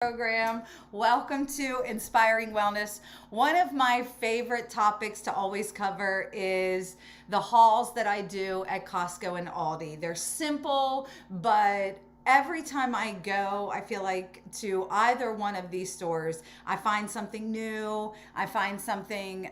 program. Welcome to Inspiring Wellness. One of my favorite topics to always cover is the hauls that I do at Costco and Aldi. They're simple, but every time I go, I feel like to either one of these stores, I find something new, I find something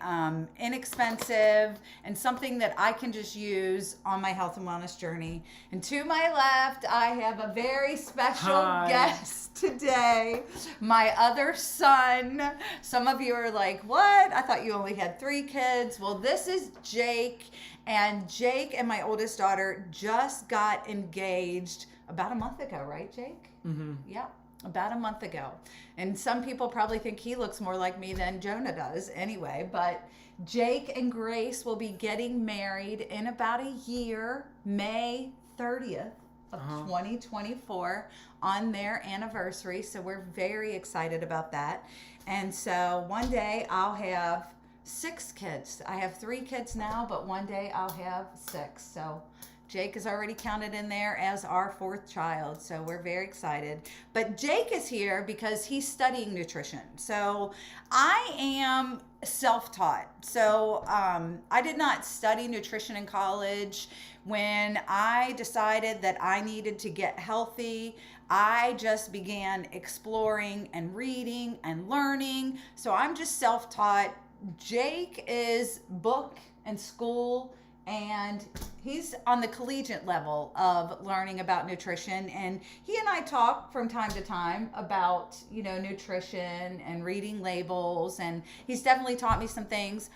inexpensive, and something that I can just use on my health and wellness journey. And to my left, I have a very special guest today, my other son. Some of you are like, what? I thought you only had 3 kids. Well, this is Jake, and Jake and my oldest daughter just got engaged about a month ago, right, Jake? Mm-hmm. Yep, about a month ago. And some people probably think he looks more like me than Jonah does anyway, but Jake and Grace will be getting married in about a year, May 30th of 2024 on their anniversary. So we're very excited about that. And so one day I'll have 6 kids. I have 3 kids now, but one day I'll have 6. So Jake is already counted in there as our 4th child, so we're very excited. But Jake is here because he's studying nutrition. So I am self-taught. So I did not study nutrition in college. When I decided that I needed to get healthy, I just began exploring and reading and learning. So I'm just self-taught. Jake is book and school, and he's on the collegiate level of learning about nutrition. And he and I talk from time to time about, nutrition and reading labels. And he's definitely taught me some things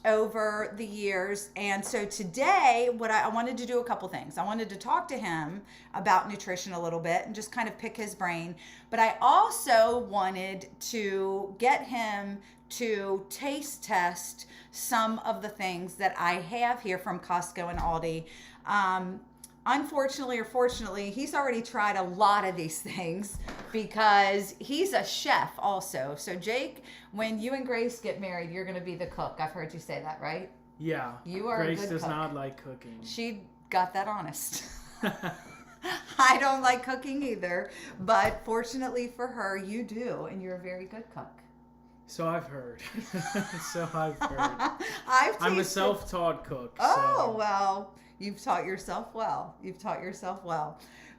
over the years. And so today, what I wanted to do a couple things. I wanted to talk to him about nutrition a little bit and just kind of pick his brain. But I also wanted to get him to taste test some of the things that I have here from Costco and Aldi. Unfortunately or fortunately, he's already tried a lot of these things because he's a chef also. So Jake, when you and Grace get married, you're going to be the cook. I've heard you say that, right? Yeah. You are Grace a good does cook. not like cooking. She got that honest. I don't like cooking either, but fortunately for her, you do, and you're a very good cook. So I've heard. I'm a self-taught cook. Oh, well, you've taught yourself well.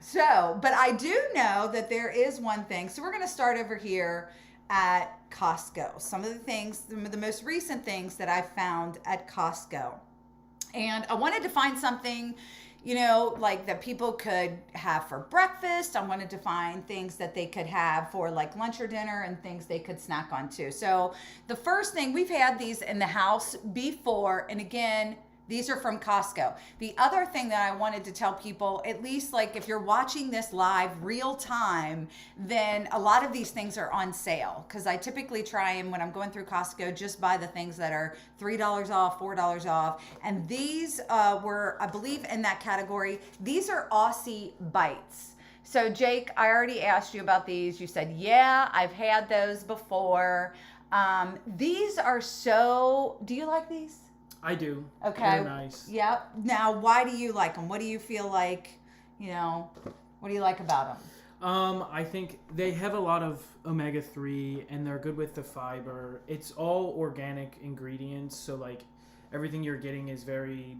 So, but I do know that there is one thing. So we're going to start over here at Costco. Some of the most recent things that I found at Costco. And I wanted to find something, like that people could have for breakfast. I wanted to find things that they could have for like lunch or dinner and things they could snack on too. So the first thing, we've had these in the house before. And again, these are from Costco. The other thing that I wanted to tell people, at least like if you're watching this live real time, then a lot of these things are on sale. Because I typically try and when I'm going through Costco, just buy the things that are $3 off, $4 off. And these were, I believe, in that category. These are Aussie Bites. So Jake, I already asked you about these. You said, yeah, I've had those before. These are do you like these? I do. Okay. They're nice. Yep. Now, why do you like them? What do you feel like, what do you like about them? I think they have a lot of omega-3 and they're good with the fiber. It's all organic ingredients, so like everything you're getting is very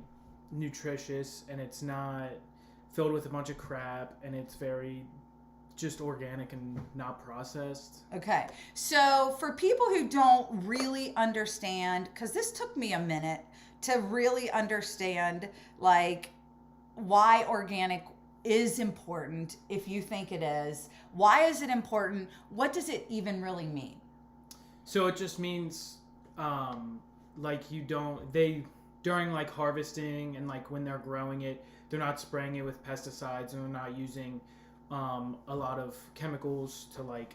nutritious and it's not filled with a bunch of crap, and it's very just organic and not processed. Okay. So for people who don't really understand, because this took me a minute to really understand like why organic is important. If you think it is, why is it important? What does it even really mean? So it just means like during like harvesting and like when they're growing it, they're not spraying it with pesticides and they're not using a lot of chemicals to like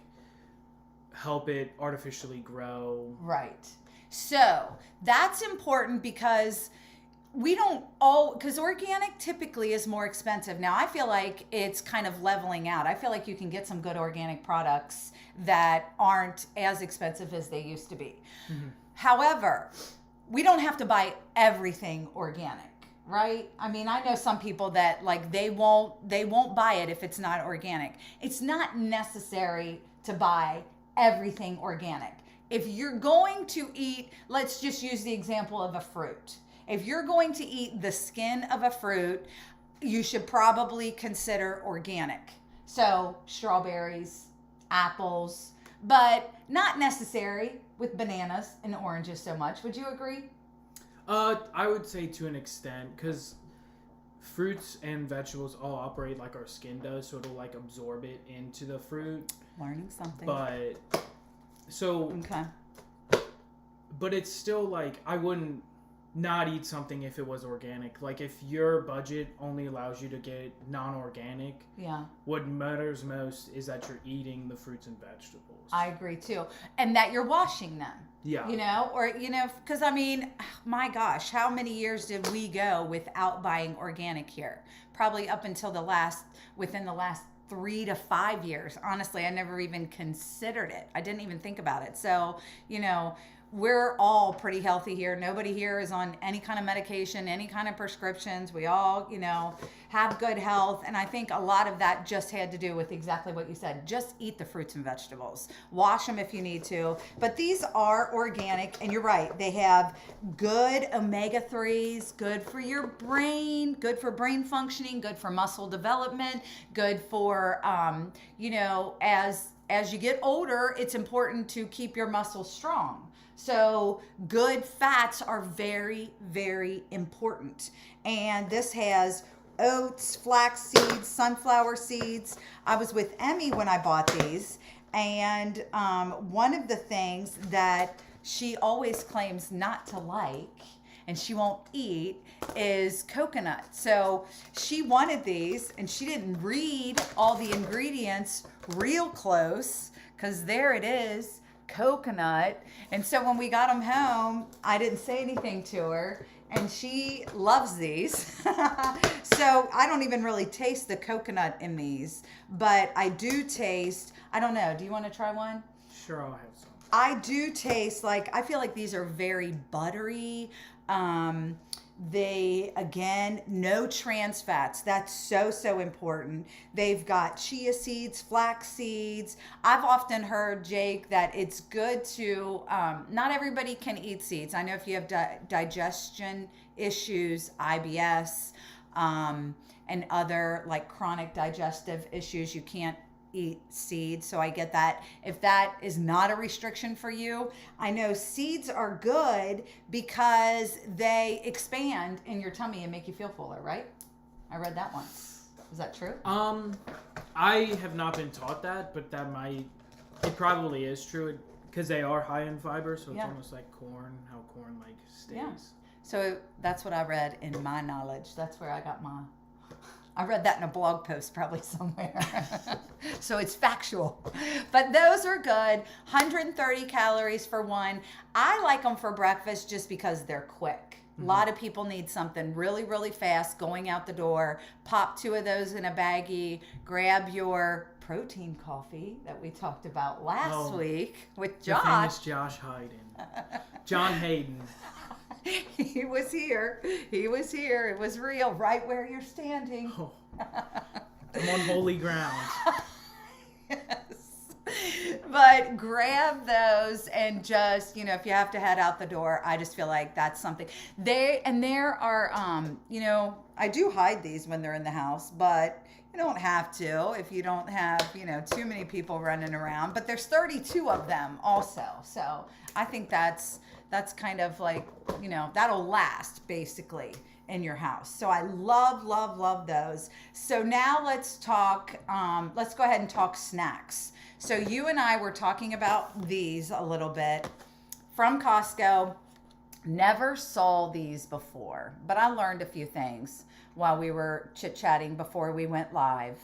help it artificially grow. Right. So that's important because because organic typically is more expensive. Now I feel like it's kind of leveling out. I feel like you can get some good organic products that aren't as expensive as they used to be. Mm-hmm. However, we don't have to buy everything organic. Right? I mean, I know some people that like they won't buy it if it's not organic. It's not necessary to buy everything organic. If you're going to eat, let's just use the example of a fruit. If you're going to eat the skin of a fruit, you should probably consider organic. So strawberries, apples, but not necessary with bananas and oranges so much. Would you agree? I would say to an extent, because fruits and vegetables all operate like our skin does, so it'll like absorb it into the fruit. Learning something. But so okay. But it's still like I wouldn't not eat something if it was organic. Like if your budget only allows you to get non-organic, yeah, what matters most is that you're eating the fruits and vegetables. I agree too. And that you're washing them. Yeah. You know, or, you know, because I mean, my gosh, how many years did we go without buying organic here? Probably up until within the last 3 to 5 years. Honestly, I never even considered it. I didn't even think about it. So, you know, we're all pretty healthy here. Nobody here is on any kind of medication, any kind of prescriptions. We all, you know, have good health. And I think a lot of that just had to do with exactly what you said. Just eat the fruits and vegetables. Wash them if you need to. But these are organic. And you're right. They have good omega-3s, good for your brain, good for brain functioning, good for muscle development, good for, you know, as you get older, it's important to keep your muscles strong. So good fats are very, very important. And this has oats, flax seeds, sunflower seeds. I was with Emmy when I bought these. And one of the things that she always claims not to like, and she won't eat, is coconut. So she wanted these, and she didn't read all the ingredients real close, because there it is, coconut. And so when we got them home, I didn't say anything to her, and she loves these. So I don't even really taste the coconut in these, but I do taste, I don't know, do you want to try one? Sure, I'll have some. I do taste like, I feel like these are very buttery. They, again, no trans fats. That's so important. They've got chia seeds, flax seeds. I've often heard, Jake, that it's good to, not everybody can eat seeds. I know if you have digestion issues, IBS, and other like chronic digestive issues, you can't eat seeds. So I get that. If that is not a restriction for you, I know seeds are good because they expand in your tummy and make you feel fuller, right? I read that once. Is that true? I have not been taught that, but it probably is true because they are high in fiber, so it's almost like corn, how corn like stays. Yeah. So that's what I read in my knowledge. That's where I got I read that in a blog post probably somewhere. So it's factual. But those are good. 130 calories for one. I like them for breakfast just because they're quick. A lot of people need something really, really fast going out the door. Pop 2 of those in a baggie. Grab your protein coffee that we talked about last week with Josh. The famous Josh Hayden. John Hayden. He was here. He was here. It was real, right where you're standing. Oh. I'm on holy ground. Yes. But grab those and just, you know, if you have to head out the door, I just feel like that's something. There are, you know, I do hide these when they're in the house, but you don't have to if you don't have, you know, too many people running around. But there's 32 of them also. So I think that's kind of like, you know, that'll last basically in your house. So I love those. So now let's talk, let's go ahead and talk snacks. So you and I were talking about these a little bit from Costco. Never saw these before, but I learned a few things while we were chit-chatting before we went live.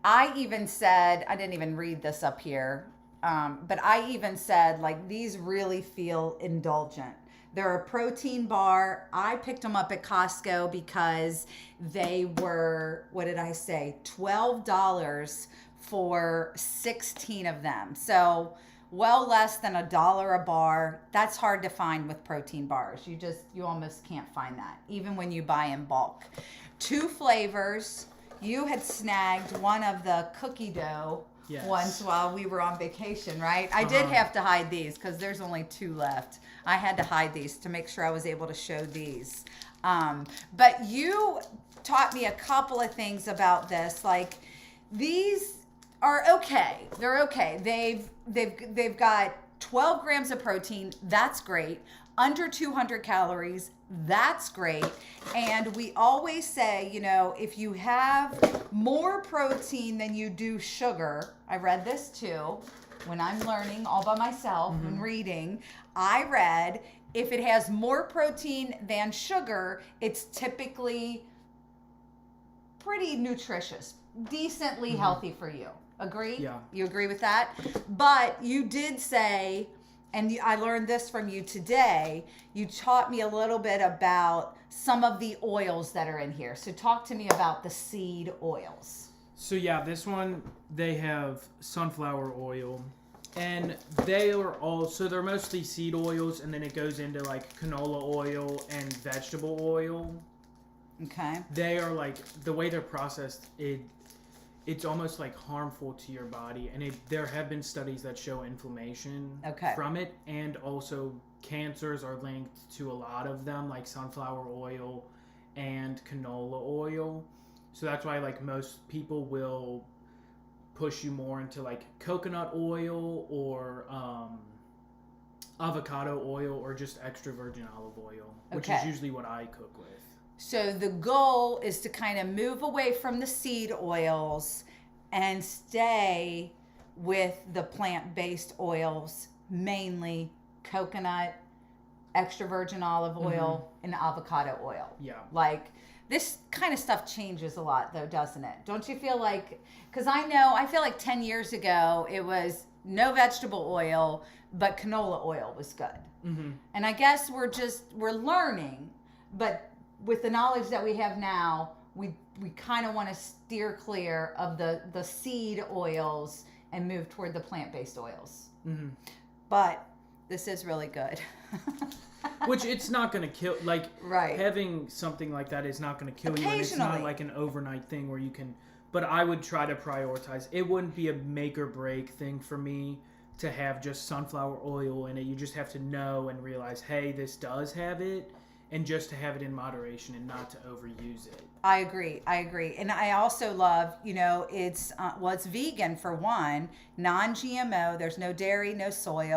I even said, I didn't even read this up here, but I even said, like, these really feel indulgent. They're a protein bar. I picked them up at Costco because they were, what did I say, $12 for 16 of them. So well less than $1 a bar. That's hard to find with protein bars. You almost can't find that, even when you buy in bulk. 2 flavors. You had snagged one of the cookie dough Yes. once while we were on vacation, right? I did have to hide these because there's only 2 left. I had to hide these to make sure I was able to show these. But you taught me a couple of things about this. Like, these are okay. They're okay. They've got 12 grams of protein. That's great. Under 200 calories. That's great. And we always say, you know, if you have more protein than you do sugar, I read this too when I'm learning all by myself and reading. I read if it has more protein than sugar, it's typically pretty nutritious, decently healthy for you. Agree? Yeah. You agree with that? But you did say, and I learned this from you today, you taught me a little bit about some of the oils that are in here. So talk to me about the seed oils. So yeah, this one, they have sunflower oil, and they are also, they're mostly seed oils, and then it goes into like canola oil and vegetable oil. Okay. They are like, the way they're processed, it's almost like harmful to your body, and there have been studies that show inflammation from it, and also cancers are linked to a lot of them, like sunflower oil and canola oil. So that's why like most people will push you more into like coconut oil or avocado oil or just extra virgin olive oil, which is usually what I cook with. So the goal is to kind of move away from the seed oils and stay with the plant-based oils, mainly coconut, extra virgin olive oil, and avocado oil. Yeah. Like, this kind of stuff changes a lot though, doesn't it? Don't you feel like, because I feel like 10 years ago it was no vegetable oil, but canola oil was good. And I guess we're learning, but with the knowledge that we have now, we kind of want to steer clear of the seed oils and move toward the plant-based oils. But this is really good. Which it's not going to kill, like, right. Having something like that is not going to kill you, and it's not like an overnight thing where you can, but I would try to prioritize. It wouldn't be a make or break thing for me to have just sunflower oil in it. You just have to know and realize, hey, this does have it, and just to have it in moderation and not to overuse it. I agree. And I also love, you know, it's vegan for one, non-GMO. There's no dairy, no soy.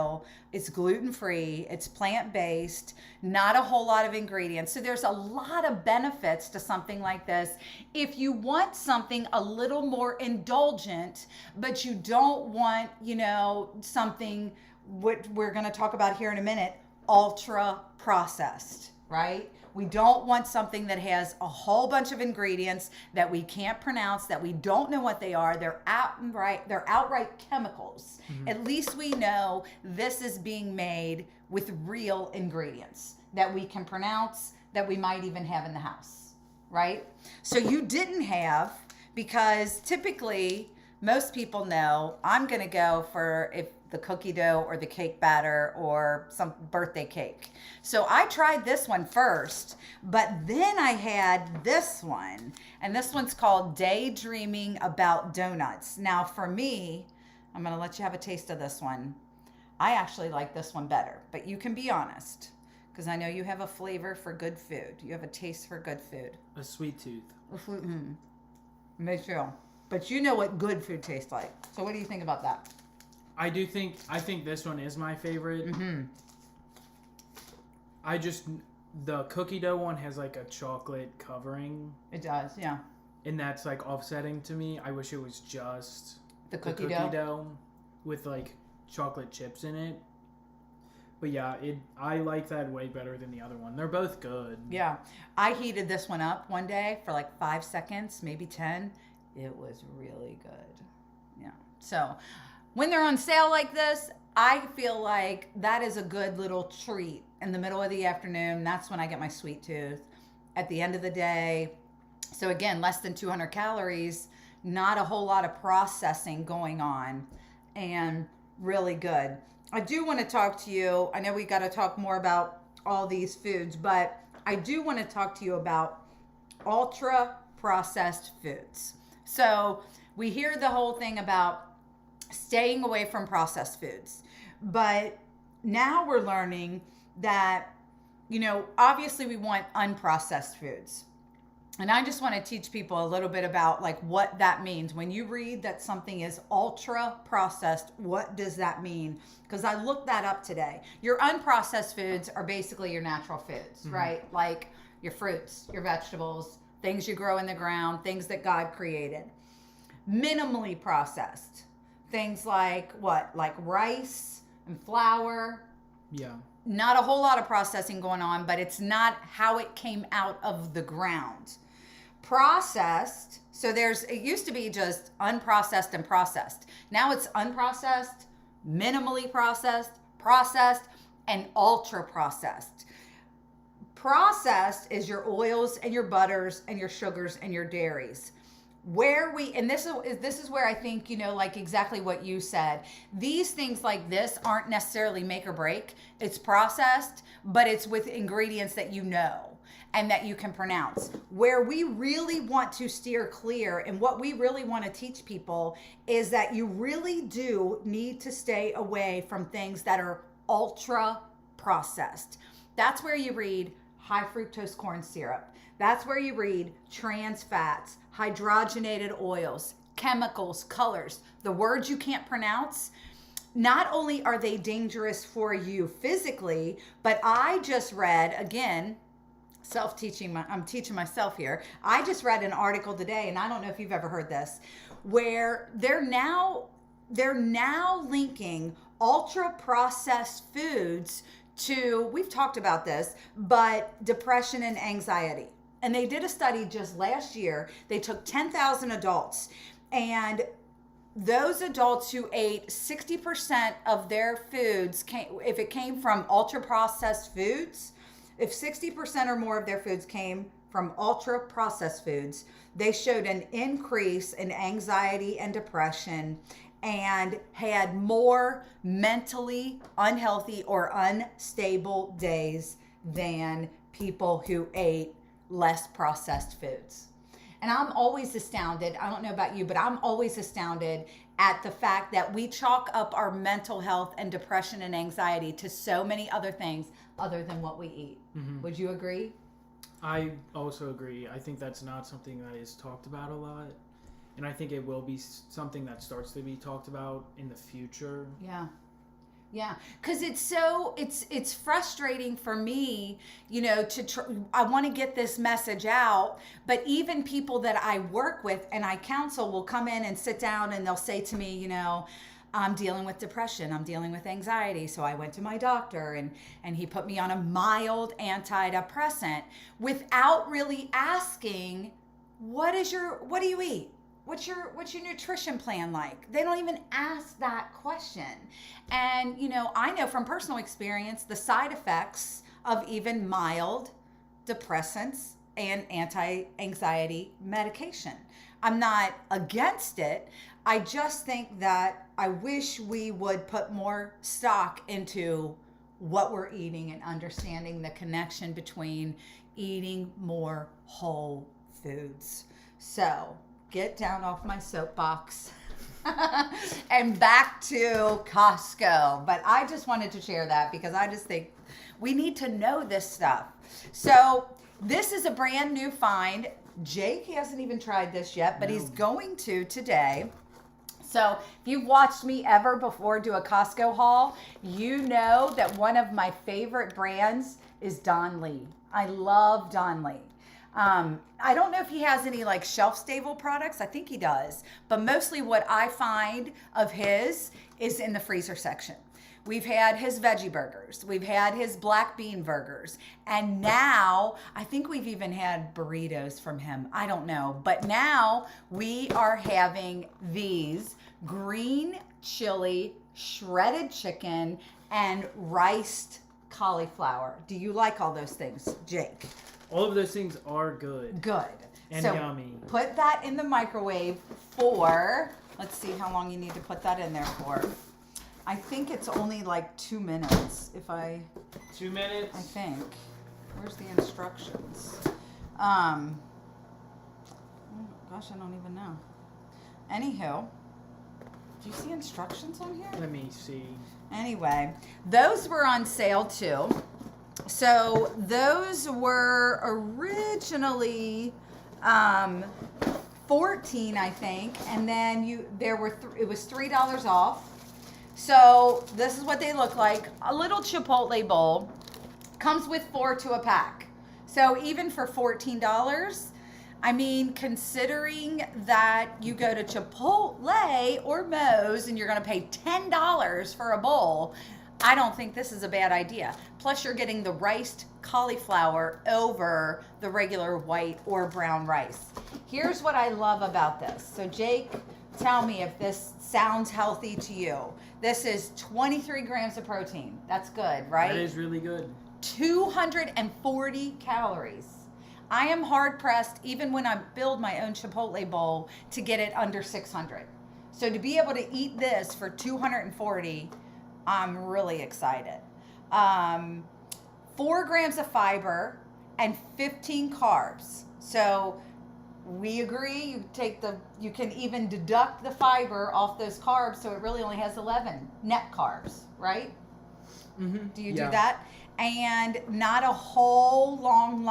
It's gluten-free. It's plant-based. Not a whole lot of ingredients. So there's a lot of benefits to something like this. If you want something a little more indulgent, but you don't want, you know, something what we're going to talk about here in a minute, ultra processed. Right? We don't want something that has a whole bunch of ingredients that we can't pronounce, that we don't know what they are. They're outright chemicals. At least we know this is being made with real ingredients that we can pronounce, that we might even have in the house. Right? So you didn't have, because typically most people know I'm going to go for if the cookie dough or the cake batter or some birthday cake. So I tried this one first, but then I had this one, and this one's called Daydreaming About Donuts. Now for me, I'm going to let you have a taste of this one. I actually like this one better, but you can be honest, because I know you have a flavor for good food. You have a taste for good food. A sweet tooth. Me too. But you know what good food tastes like. So what do you think about that? I think this one is my favorite. The cookie dough one has like a chocolate covering. It does, yeah. And that's like offsetting to me. I wish it was just the cookie dough with like chocolate chips in it. But yeah, I like that way better than the other one. They're both good. Yeah. I heated this one up one day for like 5 seconds, maybe 10. It was really good. Yeah. So when they're on sale like this, I feel like that is a good little treat in the middle of the afternoon. That's when I get my sweet tooth. At the end of the day, so again, less than 200 calories, not a whole lot of processing going on, and really good. I do want to talk to you. I know we got to talk more about all these foods, but I do want to talk to you about ultra processed foods. So we hear the whole thing about staying away from processed foods. But now we're learning that, obviously we want unprocessed foods. And I just want to teach people a little bit about like what that means. When you read that something is ultra processed, what does that mean? Because I looked that up today. Your unprocessed foods are basically your natural foods, right? Like your fruits, your vegetables, things you grow in the ground, things that God created. Minimally processed, things like what? Like rice and flour. Yeah. Not a whole lot of processing going on, but it's not how it came out of the ground. Processed, so it used to be just unprocessed and processed. Now it's unprocessed, minimally processed, and ultra processed. Processed is your oils and your butters and your sugars and your dairies. This is where I think, like exactly what you said. These things like this aren't necessarily make or break. It's processed, but it's with ingredients that you know and that you can pronounce. Where we really want to steer clear and what we really want to teach people is that you really do need to stay away from things that are ultra processed. That's where you read high fructose corn syrup. That's where you read trans fats, hydrogenated oils, chemicals, colors, the words you can't pronounce. Not only are they dangerous for you physically, but I just read, again, I'm teaching myself here. I just read an article today, and I don't know if you've ever heard this, where they're now linking ultra processed foods to, we've talked about this, but depression and anxiety. And they did a study just last year. They took 10,000 adults, and those adults who ate 60% of their foods if it came from ultra processed foods, if 60% or more of their foods came from ultra processed foods, they showed an increase in anxiety and depression and had more mentally unhealthy or unstable days than people who ate less processed foods. And I'm always astounded. I don't know about you, but I'm always astounded at the fact that we chalk up our mental health and depression and anxiety to so many other things other than what we eat. Mm-hmm. Would you agree? I also agree. I think that's not something that is talked about a lot. And I think it will be something that starts to be talked about in the future. Yeah, because it's frustrating for me, I want to get this message out, but even people that I work with and I counsel will come in and sit down and they'll say to me, I'm dealing with depression, I'm dealing with anxiety, so I went to my doctor and he put me on a mild antidepressant without really asking, what do you eat? What's your nutrition plan like? They don't even ask that question. And, I know from personal experience the side effects of even mild depressants and anti-anxiety medication. I'm not against it. I just think that I wish we would put more stock into what we're eating and understanding the connection between eating more whole foods. So, get down off my soapbox and back to Costco. But I just wanted to share that because I just think we need to know this stuff. So this is a brand new find. Jake hasn't even tried this yet, but he's going to today. So if you've watched me ever before do a Costco haul, you know that one of my favorite brands is Don Lee. I love Don Lee. I don't know if he has any like shelf stable products. I think he does. But mostly what I find of his is in the freezer section. We've had his veggie burgers. We've had his black bean burgers. And now I think we've even had burritos from him. I don't know. But now we are having these green chili, shredded chicken, and riced cauliflower. Do you like all those things, Jake? All of those things are good. Good. And so yummy. Put that in the microwave for, let's see how long you need to put that in there for. I think it's only like 2 minutes. 2 minutes? I think. Where's the instructions? Gosh, I don't even know. Anywho, Do you see instructions on here? Let me see. Anyway, those were on sale too. So those were originally 14, I think, and then it was $3 off. So this is what they look like. A little Chipotle bowl comes with 4 to a pack. So even for $14, I mean, considering that you go to Chipotle or Moe's and you're going to pay $10 for a bowl, I don't think this is a bad idea. Plus, you're getting the riced cauliflower over the regular white or brown rice. Here's what I love about this. So, Jake, tell me if this sounds healthy to you. This is 23 grams of protein. That's good, right? That is really good. 240 calories. I am hard pressed, even when I build my own Chipotle bowl, to get it under 600. So to be able to eat this for 240, I'm really excited. 4 grams of fiber and 15 carbs. So we agree, you can even deduct the fiber off those carbs, so it really only has 11 net carbs, right? Mm-hmm. Do you do that? And not a whole long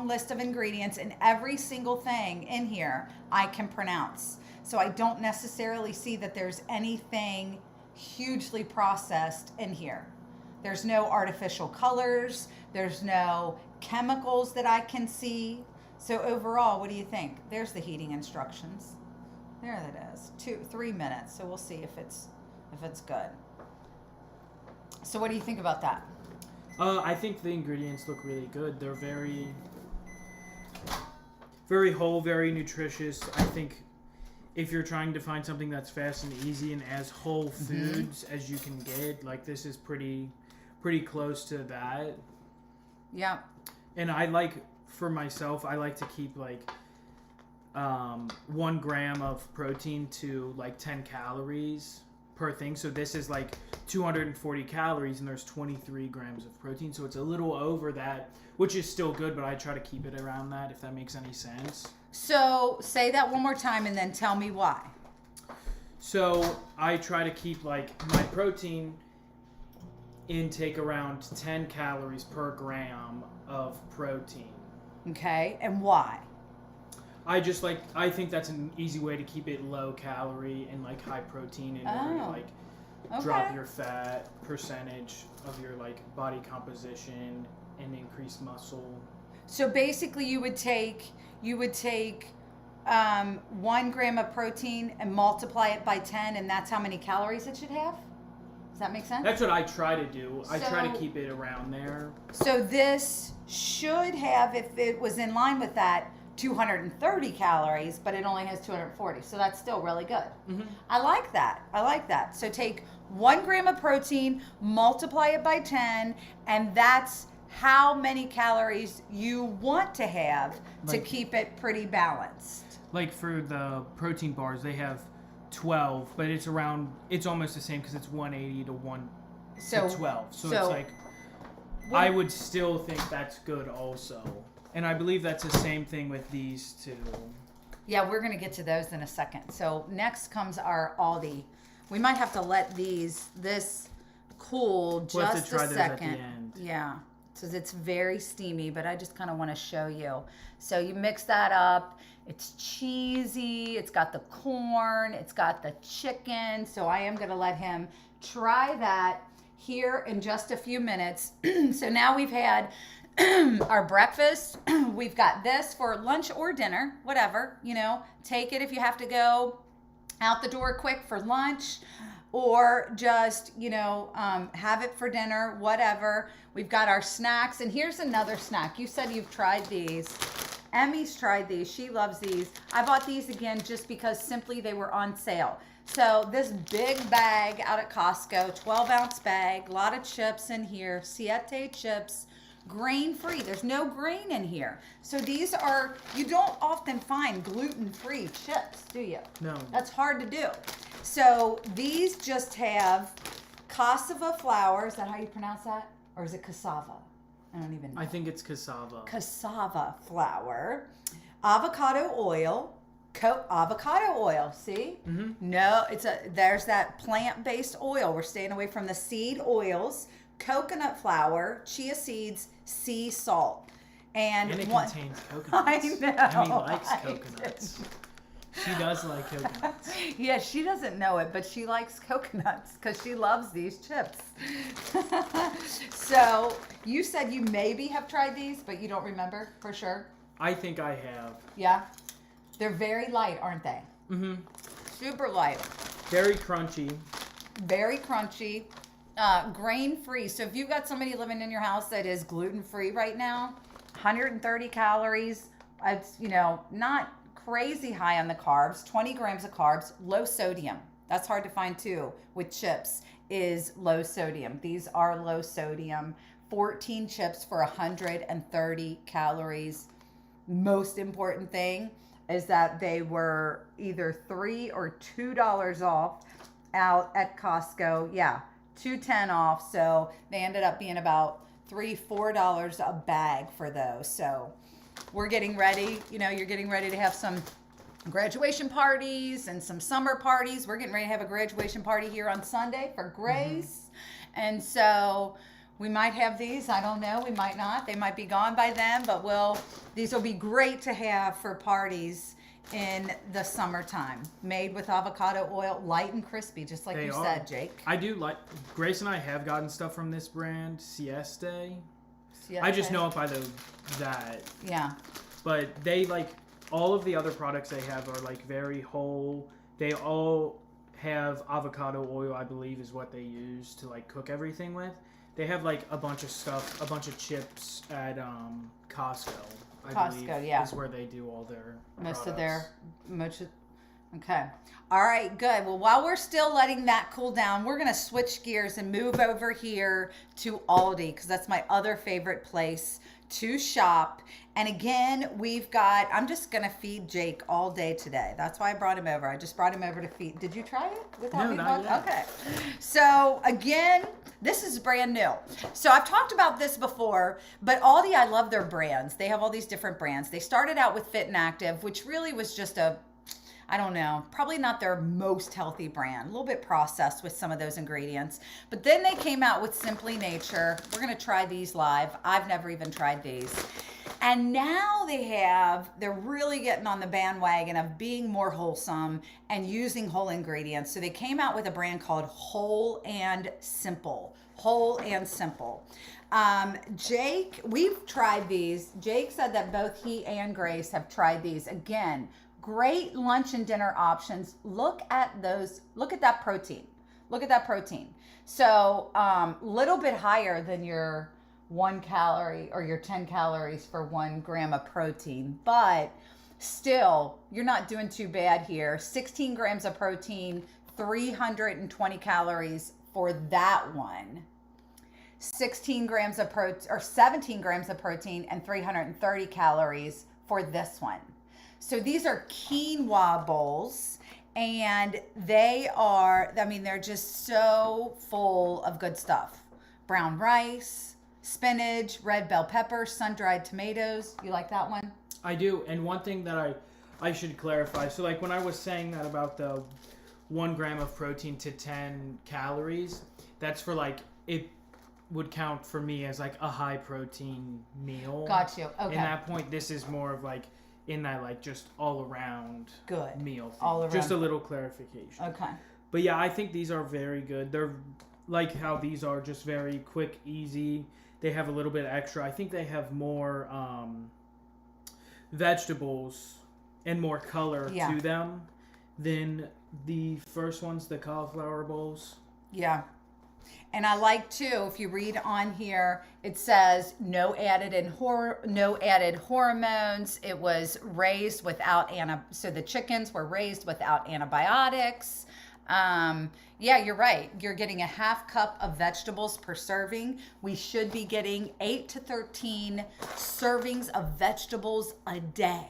list of ingredients, and every single thing in here I can pronounce. So I don't necessarily see that there's anything hugely processed in here. There's no artificial colors. There's no chemicals that I can see. So overall, what do you think? There's the heating instructions. There that is. 3 minutes. So we'll see if it's good. So what do you think about that? I think the ingredients look really good. They're very, very whole, very nutritious. I think if you're trying to find something that's fast and easy and as whole foods as you can get, like this is pretty close to that. Yeah. And for myself, I like to keep like 1 gram of protein to like 10 calories per thing. So this is like 240 calories and there's 23 grams of protein. So it's a little over that, which is still good, but I try to keep it around that, if that makes any sense. So say that one more time and then tell me why. So I try to keep like my protein intake around 10 calories per gram of protein. Okay, and why? I think that's an easy way to keep it low calorie and like high protein in order to like drop your fat percentage of your like body composition and increase muscle. So basically you would take 1 gram of protein and multiply it by 10, and that's how many calories it should have? Does that make sense? That's what I try to do. I try to keep it around there. So this should have, if it was in line with that, 230 calories, but it only has 240. So that's still really good. Mm-hmm. I like that. So take 1 gram of protein, multiply it by 10, and that's how many calories you want to have to keep it pretty balanced. Like for the protein bars, they have 12, but it's almost the same because it's 180 to 12. So it's like, I would still think that's good also. And I believe that's the same thing with these two. Yeah, we're going to get to those in a second. So next comes our Aldi. We might have to let this cool just we'll have to try a those second. At the end. Yeah, because it's very steamy, but I just kind of want to show you. So you mix that up. It's cheesy. It's got the corn. It's got the chicken. So I am going to let him try that here in just a few minutes. So now we've had our breakfast. We've got this for lunch or dinner, whatever, take it if you have to go out the door quick for lunch, or just, have it for dinner, whatever. We've got our snacks, and here's another snack. You said you've tried these. Emmy's tried these. She loves these. I bought these again just because simply they were on sale. So this big bag out at Costco, 12-ounce bag, a lot of chips in here, Siete chips, grain-free. There's no grain in here. So these are, you don't often find gluten-free chips, do you? No. That's hard to do. So these just have cassava flour. Is that how you pronounce that? Or is it cassava? I don't even know. I think it's cassava. Cassava flour, avocado oil, Avocado oil, see? Mm-hmm. No, there's that plant-based oil. We're staying away from the seed oils, coconut flour, chia seeds, sea salt. And it one, contains coconuts. I know. Emmy likes coconuts. She does like coconuts. Yeah, she doesn't know it, but she likes coconuts because she loves these chips. So you said you maybe have tried these, but you don't remember for sure? I think I have. Yeah. They're very light, aren't they? Mm-hmm. Super light. Very crunchy. Very crunchy. Grain-free. So if you've got somebody living in your house that is gluten-free right now, 130 calories. It's, not crazy high on the carbs. 20 grams of carbs. Low sodium. That's hard to find too with chips, is low sodium. These are low sodium. 14 chips for 130 calories. Most important thing is that they were either $3 or $2 off out at Costco. Yeah, $2.10 off. So they ended up being about $3-4 a bag for those. So we're getting ready. You're getting ready to have some graduation parties and some summer parties. We're getting ready to have a graduation party here on Sunday for Grace. Mm-hmm. And so we might have these. I don't know. We might not. They might be gone by then, but these will be great to have for parties in the summertime. Made with avocado oil, light and crispy, just like you said, Jake. I do like, Grace and I have gotten stuff from this brand, Siesta. Siesta. I just know it by that. Yeah. But they all of the other products they have are very whole. They all have avocado oil, I believe, is what they use to cook everything with. They have a bunch of stuff, a bunch of chips at Costco. I believe, yeah, is where they do all their Okay. All right, good. Well, while we're still letting that cool down, we're going to switch gears and move over here to Aldi because that's my other favorite place to shop. And again, I'm just going to feed Jake all day today. That's why I brought him over. I just brought him over to feed. Did you try it without me? No, not yet. Okay. So again, this is brand new. So I've talked about this before, but Aldi, I love their brands. They have all these different brands. They started out with Fit and Active, which really was just I don't know, probably not their most healthy brand, a little bit processed with some of those ingredients. But then they came out with Simply Nature. We're going to try these live. I've never even tried these. And now they're really getting on the bandwagon of being more wholesome and using whole ingredients. So they came out with a brand called Whole and Simple. Whole and Simple. Jake, we've tried these. Jake said that both he and Grace have tried these. Again, great lunch and dinner options. Look at that protein. Look at that protein. So little bit higher than your 1 calorie or your 10 calories for 1 gram of protein, but still you're not doing too bad here. 16 grams of protein, 320 calories for that one. 16 grams of protein or 17 grams of protein and 330 calories for this one. So these are quinoa bowls, and they're just so full of good stuff. Brown rice, spinach, red bell pepper, sun-dried tomatoes. You like that one? I do. And one thing that I should clarify. So when I was saying that about the 1 gram of protein to 10 calories, that's for it would count for me as a high protein meal. Got you. Okay. In that point, this is more of in that just all around good meal thing. All around. Just a little clarification. Okay. But yeah, I think these are very good. They're how these are just very quick, easy. They have a little bit extra. I think they have more vegetables and more color to them than the first ones, the cauliflower bowls. Yeah. And I like too, if you read on here, it says no added hormones. It was raised without so the chickens were raised without antibiotics. Yeah, you're right. You're getting a 1/2 cup of vegetables per serving. We should be getting 8 to 13 servings of vegetables a day.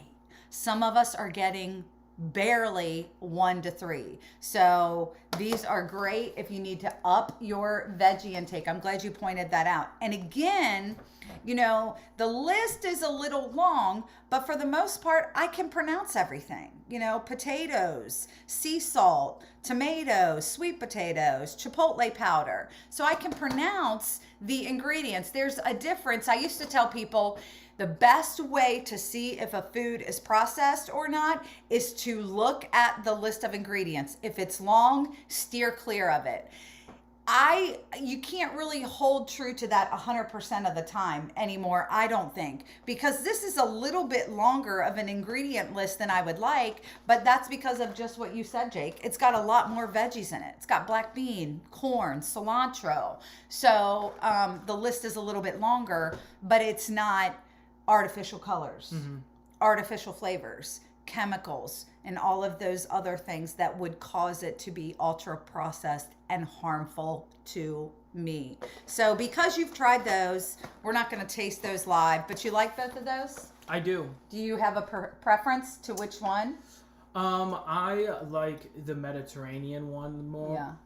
Some of us are getting barely 1 to 3. So these are great if you need to up your veggie intake. I'm glad you pointed that out. And again, you know, the list is a little long, but for the most part, I can pronounce everything. You know, potatoes, sea salt, tomatoes, sweet potatoes, chipotle powder. So I can pronounce the ingredients. There's a difference. I used to tell people the best way to see if a food is processed or not is to look at the list of ingredients. If it's long, steer clear of it. You can't really hold true to that 100% of the time anymore, I don't think, because this is a little bit longer of an ingredient list than I would like, but that's because of just what you said, Jake. It's got a lot more veggies in it. It's got black bean, corn, cilantro. So the list is a little bit longer, but it's not artificial colors, artificial flavors, chemicals, and all of those other things that would cause it to be ultra processed and harmful to me. So because you've tried those, we're not going to taste those live, but you like both of those? I do. Do you have a preference to which one? I like the Mediterranean one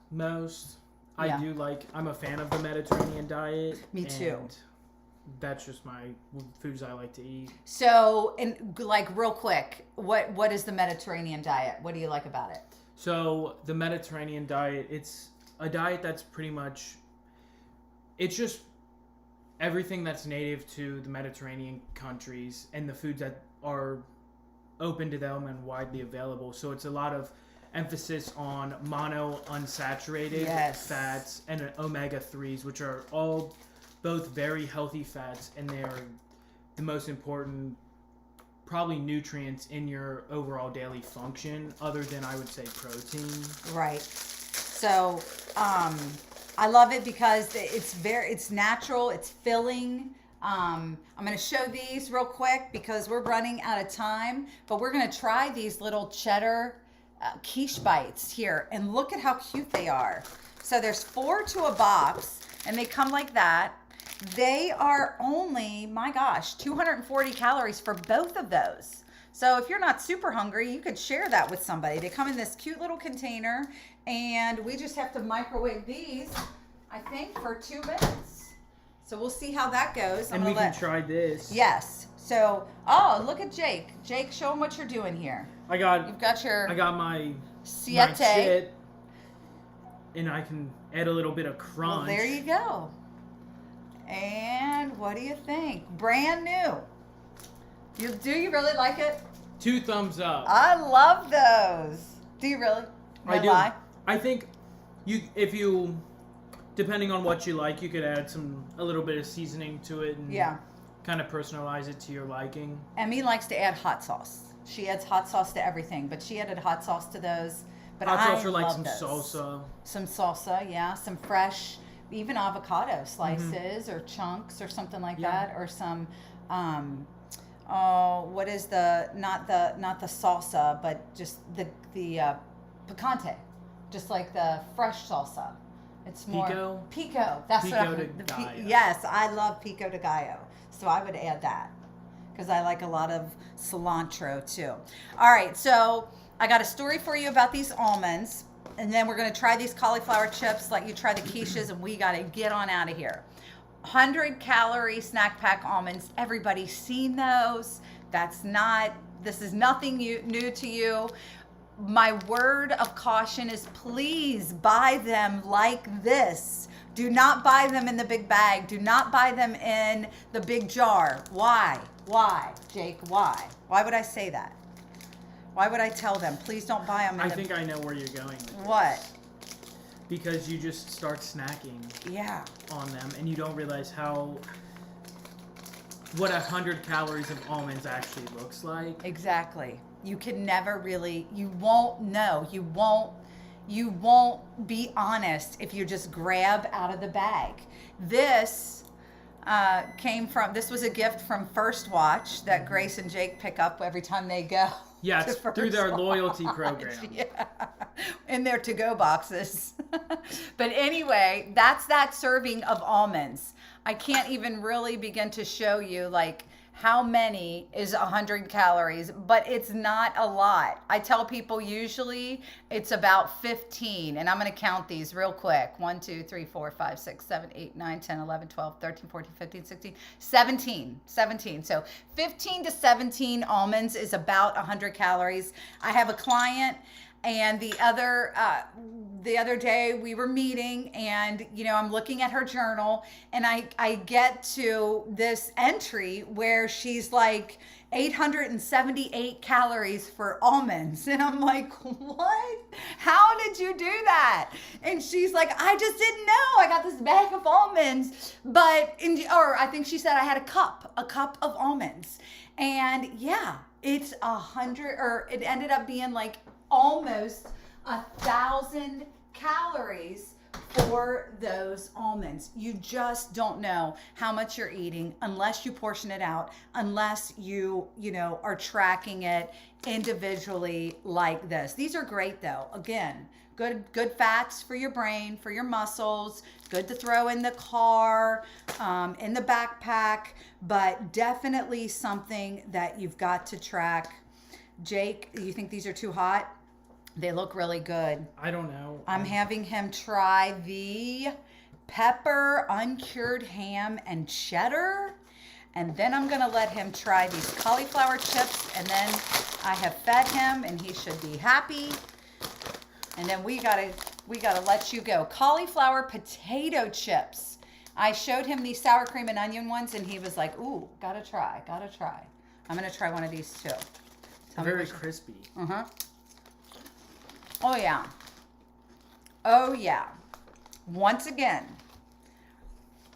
most. Yeah. I'm a fan of the Mediterranean diet. Me too. And that's just my foods I like to eat. So, and like real quick, what is the Mediterranean diet? What do you like about it? So the Mediterranean diet, it's a diet that's pretty much, it's just everything that's native to the Mediterranean countries and the foods that are open to them and widely available. So it's a lot of emphasis on monounsaturated fats and omega-3s, which are all both very healthy fats, and they are the most important probably nutrients in your overall daily function, other than I would say protein. Right. So I love it because it's natural, it's filling. I'm going to show these real quick because we're running out of time, but we're going to try these little cheddar quiche bites here, and look at how cute they are. So there's 4 to a box, and they come like that. They are only, my gosh, 240 calories for both of those. So if you're not super hungry, you could share that with somebody. They come in this cute little container, and we just have to microwave these, I think, for 2 minutes. So we'll see how that goes. And we can try this. Yes. So, oh, look at Jake. Jake, show them what you're doing here. I got my Siete. shit, and I can add a little bit of crunch. Well, there you go. And what do you think? Brand new. Do you really like it? 2 thumbs up. I love those. Do you really? No I do. lie? I think if you, depending on what you like, you could add a little bit of seasoning to it and kind of personalize it to your liking. Emmy likes to add hot sauce. She adds hot sauce to everything, but she added hot sauce to those. But hot sauce or like love some those. salsa. Some salsa, yeah. Some fresh, even avocado slices or chunks or something like that, or some what is not the salsa, but just the picante, just like the fresh salsa. It's more pico. That's pico what de gallo. Yes, I love pico de gallo, so I would add that because I like a lot of cilantro too. All right, so I got a story for you about these almonds. And then we're going to try these cauliflower chips, let you try the quiches, and we got to get on out of here. 100-calorie snack pack almonds. Everybody's seen those. This is nothing new to you. My word of caution is please buy them like this. Do not buy them in the big bag. Do not buy them in the big jar. Why? Why, Jake? Why? Why would I say that? Why would I tell them, please don't buy them? I think I know where you're going with this. What? Because you just start snacking on them, and you don't realize what 100 calories of almonds actually looks like. Exactly. You can never really, you won't know. You won't be honest if you just grab out of the bag. This this was a gift from First Watch that Grace and Jake pick up every time they go. Yes, through their loyalty program. Yeah, in their to-go boxes. But anyway, that's that serving of almonds. I can't even really begin to show you like how many is 100 calories, but it's not a lot. I tell people usually it's about 15, and I'm going to count these real quick. 1, 2, 3, 4, 5, 6, 7, 8, 9, 10, 11, 12, 13, 14, 15, 16, 17. 17. So 15 to 17 almonds is about 100 calories. I have a client, and the other day we were meeting, and I'm looking at her journal, and I get to this entry where she's like 878 calories for almonds, and I'm like, what? How did you do that? And she's like, I just didn't know. I got this bag of almonds, or I think she said I had a cup of almonds, and yeah, it's 100, or it ended up being like almost 1,000 calories for those almonds. You just don't know how much you're eating unless you portion it out, unless you are tracking it individually like this. These are great though. Again, good fats for your brain, for your muscles, good to throw in the car, in the backpack, but definitely something that you've got to track. Jake, you think these are too hot? They look really good. I don't know. I'm having him try the pepper uncured ham and cheddar. And then I'm going to let him try these cauliflower chips. And then I have fed him, and he should be happy. And then we gotta let you go. Cauliflower potato chips. I showed him these sour cream and onion ones, and he was like, ooh, gotta try. I'm going to try one of these too. Very crispy. Uh-huh. Oh yeah. Once again,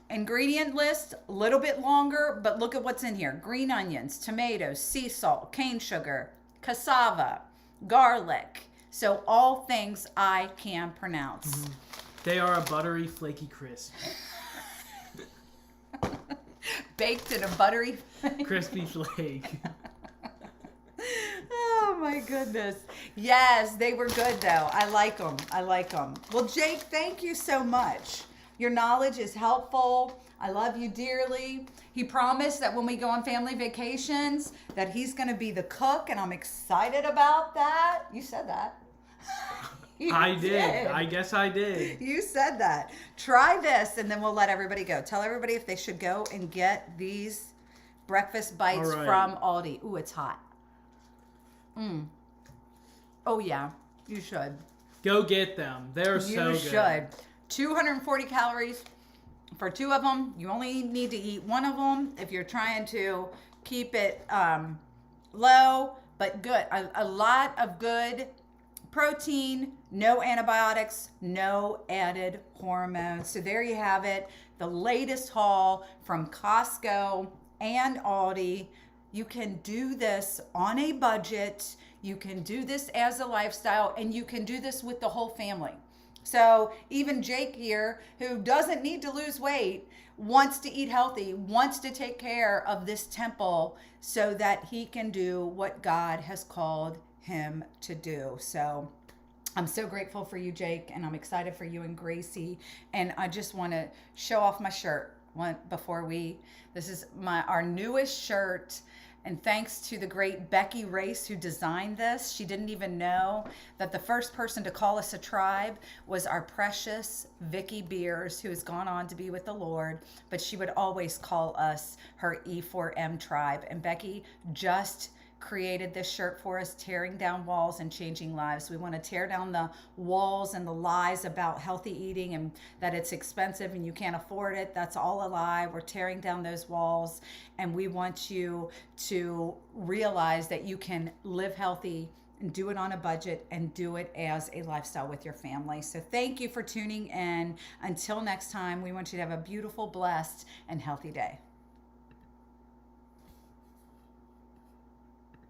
ingredient list, a little bit longer, but look at what's in here. Green onions, tomatoes, sea salt, cane sugar, cassava, garlic. So all things I can pronounce. Mm-hmm. They are a buttery, flaky crisp. Baked in a buttery crispy flake. Oh my goodness. Yes, they were good though. I like them. Well, Jake, thank you so much. Your knowledge is helpful. I love you dearly. He promised that when we go on family vacations that he's going to be the cook, and I'm excited about that. You said that. I did. I guess I did. You said that. Try this, and then we'll let everybody go. Tell everybody if they should go and get these breakfast bites from Aldi. Ooh, it's hot. Oh yeah, you should. Go get them. They're so good. You should. 240 calories for 2 of them. You only need to eat 1 of them if you're trying to keep it low, but good. A lot of good protein, no antibiotics, no added hormones. So there you have it. The latest haul from Costco and Aldi. You can do this on a budget. You can do this as a lifestyle, and you can do this with the whole family. So even Jake here, who doesn't need to lose weight, wants to eat healthy, wants to take care of this temple so that he can do what God has called him to do. So I'm so grateful for you, Jake, and I'm excited for you and Gracie. And I just want to show off my shirt this is our newest shirt. And thanks to the great Becky Race who designed this. She didn't even know that the first person to call us a tribe was our precious Vicky Beers, who has gone on to be with the Lord. But she would always call us her E4M tribe. And Becky just created this shirt for us, tearing down walls and changing lives. We want to tear down the walls and the lies about healthy eating and that it's expensive and you can't afford it. That's all a lie. We're tearing down those walls, and we want you to realize that you can live healthy and do it on a budget and do it as a lifestyle with your family. So thank you for tuning in. Until next time, we want you to have a beautiful, blessed, and healthy day.